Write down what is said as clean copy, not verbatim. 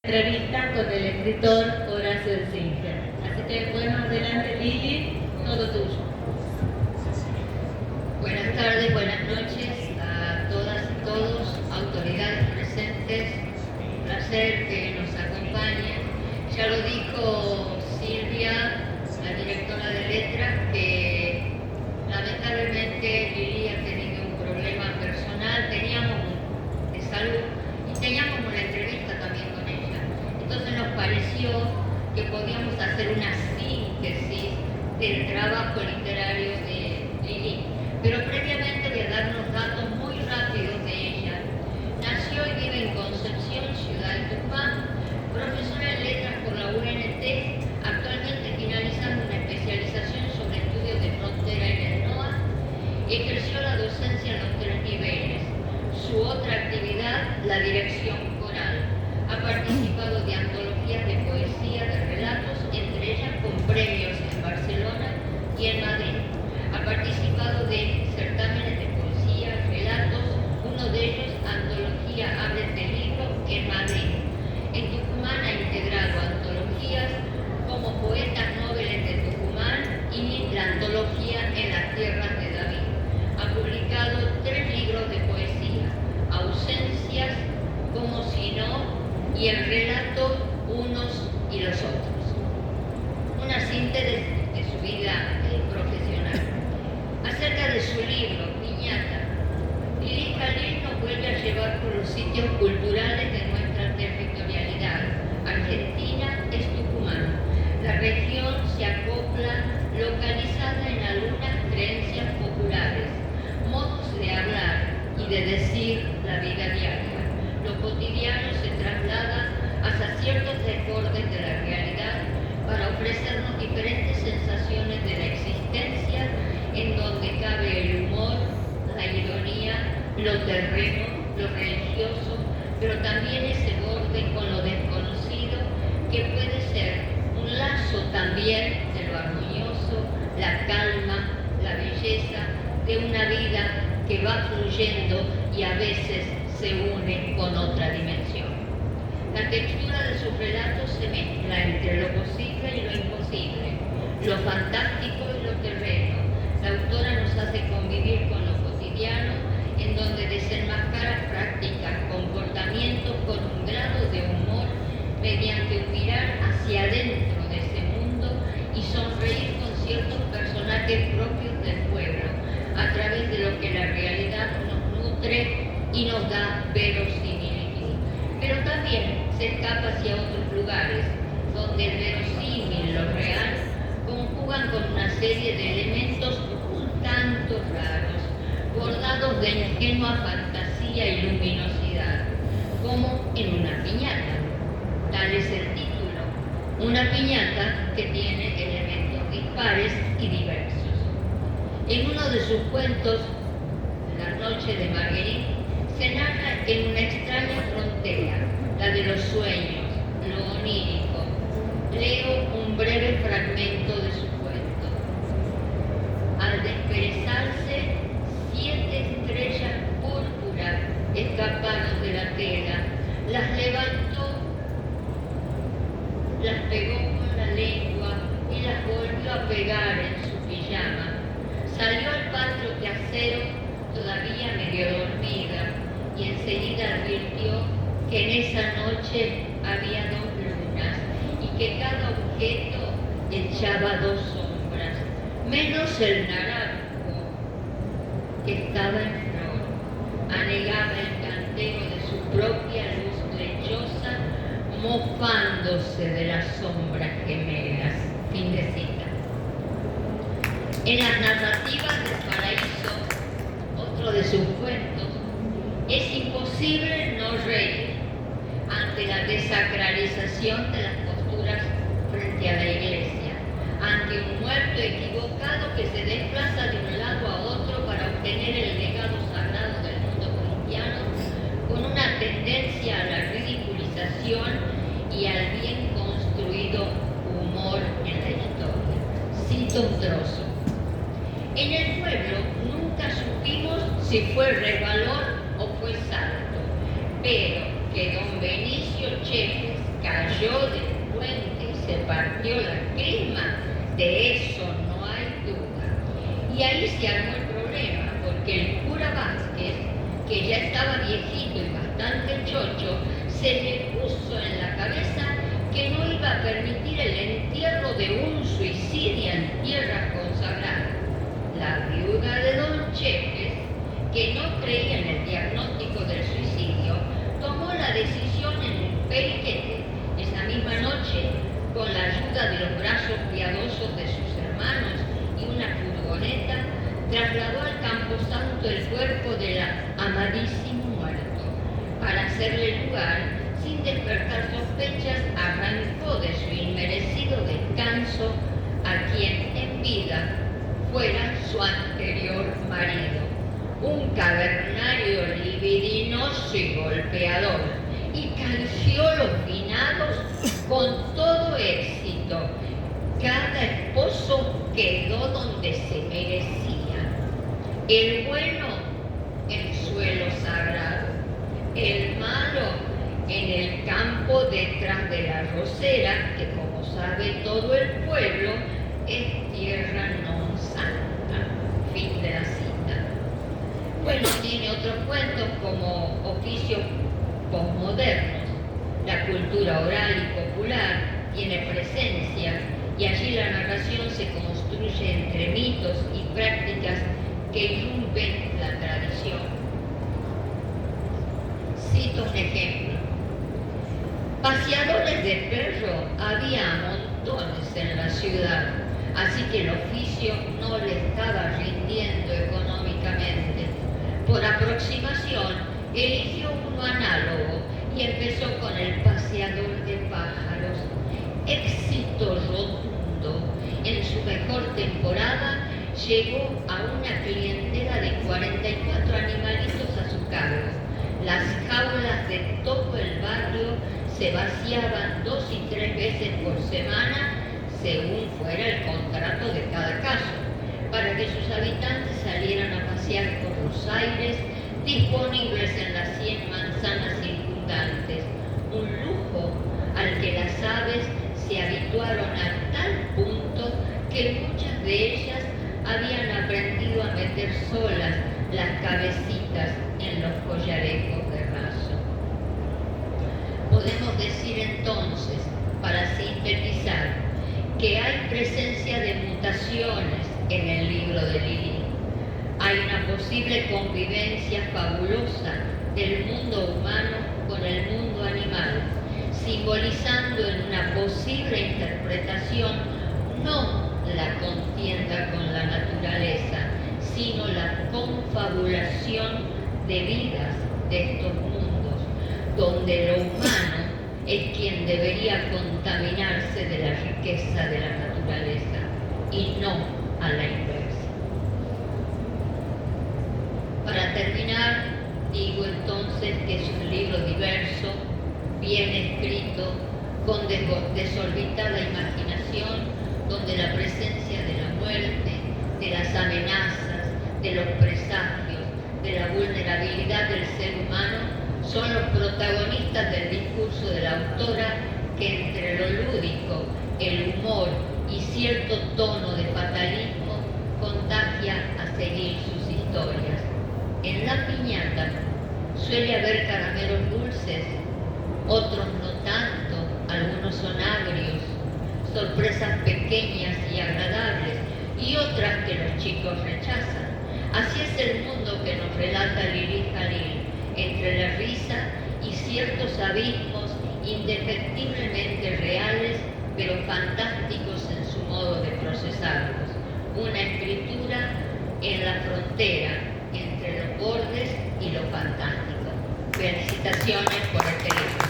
Entrevista con el escritor Horacio Singer. Así que bueno, adelante Lili, todo tuyo. Buenas tardes, buenas noches a todas y todos, autoridades presentes, un placer que nos acompañen. Ya lo dijo Silvia, la directora de letras, que lamentablemente Lili ha tenido un problema personal, de salud, y teníamos una entrevista también con ella. Entonces nos pareció que podíamos hacer una síntesis del trabajo literario de Lili. Pero previamente voy a dar unos datos muy rápidos de ella. Nació y vive en Concepción, ciudad de Tucumán, profesora en letras por la UNT, actualmente finalizando una especialización sobre estudios de frontera en el NOA, ejerció la docencia en los 3 niveles. Su otra actividad, la dirección coral. Ha participado de antologías de poesía, de relatos, entre ellas con premios en Barcelona y en Madrid. Ha participado de certámenes de poesía, relatos, uno de ellos, antología Ábrete Libro, en Madrid. En Tucumán ha integrado antologías como Poetas Nobles de Tucumán y la antología En las Tierras de David. Ha publicado 3 libros de poesía, Ausencias, Como si no, y el relato Unos y los otros. Una síntesis de su vida profesional. Acerca de su libro, Piñata, Lili Jalil nos vuelve a llevar por los sitios culturales de nuestra territorialidad. Argentina es Tucumán. La región se acopla localizada en algunas creencias populares, modos de hablar y de decir la vida diaria. Lo cotidiano se traslada hacia ciertos desbordes de la realidad para ofrecernos diferentes sensaciones de la existencia, en donde cabe el humor, la ironía, lo terreno, lo religioso, pero también ese borde con lo desconocido que puede ser un lazo también de lo armonioso, la calma, la belleza de una vida que va fluyendo y a veces se une con otra dimensión. La textura de sus relatos se mezcla entre lo posible y lo imposible, lo fantástico y lo terreno. La autora nos hace convivir con lo cotidiano, en donde desenmascara prácticas, comportamientos con un grado de humor, mediante un mirar hacia adentro de ese mundo y sonreír con ciertos personajes propios del pueblo, a través de lo que la realidad nos nutre y nos da verosimilitud. Pero también se escapa hacia otros lugares, donde el verosímil, lo real, conjugan con una serie de elementos un tanto raros, bordados de ingenua fantasía y luminosidad, como en una piñata. Tal es el título, una piñata que tiene elementos dispares y diversos. En uno de sus cuentos, La noche de Marguerite, se narra en una extraña frontera, la de los sueños, lo onírico. Leo un breve fragmento de su cuento. Al desperezarse, 7 estrellas púrpuras escaparon de la tela, las levantó, las pegó con la lengua y las volvió a pegar en su pijama. Salió al patio trasero todavía medio dormida, y enseguida advirtió que en esa noche había 2 lunas y que cada objeto echaba 2 sombras, menos el naranjo, que estaba en flor, anegaba el cantero de su propia luz lechosa, mofándose de las sombras gemelas. Fin de cita. En las narrativas del paraíso, otro de sus cuentos, es imposible no reír ante la desacralización de las posturas frente a la iglesia, ante un muerto equivocado que se desplaza de un lado a otro para obtener el legado sagrado del mundo cristiano, con una tendencia a la ridiculización y al bien construido humor en la historia. Cito un trozo. En el pueblo nunca supimos si fue resbalón o fue salto, pero que don Benicio Chepes cayó del puente y se partió la crisma, de eso no hay duda. Y ahí se armó el problema, porque el cura Vázquez, que ya estaba viejito y bastante chocho, se le puso en la cabeza que no iba a permitir el entierro de un suicidio en tierra consagrada. La viuda de Don Chepes, que no creía en el diagnóstico del suicidio, tomó la decisión en un periquete esa misma noche, con la ayuda de los brazos piadosos de sus hermanos y una furgoneta, trasladó al camposanto el cuerpo del amadísimo muerto. Para hacerle lugar, sin despertar sospechas, arrancó de su inmerecido descanso a quien en vida fuera su anterior marido, un cavernario libidinoso y golpeador, y canjeó los finados con todo éxito. Cada esposo quedó donde se merecía. El bueno en suelo sagrado, el malo en el campo detrás de la rosera, que como sabe todo el pueblo, es tierra non santa. Fin de la cita. Bueno, tiene otros cuentos como oficios posmodernos. La cultura oral y popular tiene presencia y allí la narración se construye entre mitos y prácticas que irrumpen la tradición. Cito un ejemplo. Paseadores de perro había montones en la ciudad, así que el oficio no le estaba rindiendo económicamente. Por aproximación, eligió uno análogo y empezó con el paseador de pájaros. Éxito rotundo. En su mejor temporada llegó a una clientela de 44 animalitos a su cargo. Las jaulas de todo el barrio se vaciaban 2 y 3 veces por semana, según fuera el contrato de cada caso, para que sus habitantes salieran a pasear por los aires, disponibles en las 100 manzanas circundantes, un lujo al que las aves se habituaron a tal punto que muchas de ellas habían aprendido a meter solas las cabecitas en los collarejos de raso. Podemos decir entonces, para sintetizar, que hay presencia de mutaciones en el libro de Lili. Hay una posible convivencia fabulosa del mundo humano con el mundo animal, simbolizando en una posible interpretación no la contienda con la naturaleza, sino la confabulación de vidas de estos mundos, donde lo humano es quien debería contaminarse de la riqueza de la naturaleza y no a la inversa. Para terminar, digo entonces que es un libro diverso, bien escrito, con desorbitada imaginación, donde la presencia de la muerte, de las amenazas, de los presagios, de la vulnerabilidad del ser humano son los protagonistas del discurso de la autora, que entre lo lúdico, el humor y cierto tono de fatalismo contagia a seguir sus historias. En la piñata suele haber caramelos dulces, otros no tanto, algunos son agrios, sorpresas pequeñas y agradables y otras que los chicos rechazan. Así es el mundo que nos relata Lili Jalil, entre la risa y ciertos abismos indefectiblemente reales, pero fantásticos en su modo de procesarlos. Una escritura en la frontera entre los bordes y lo fantástico. Felicitaciones por este libro.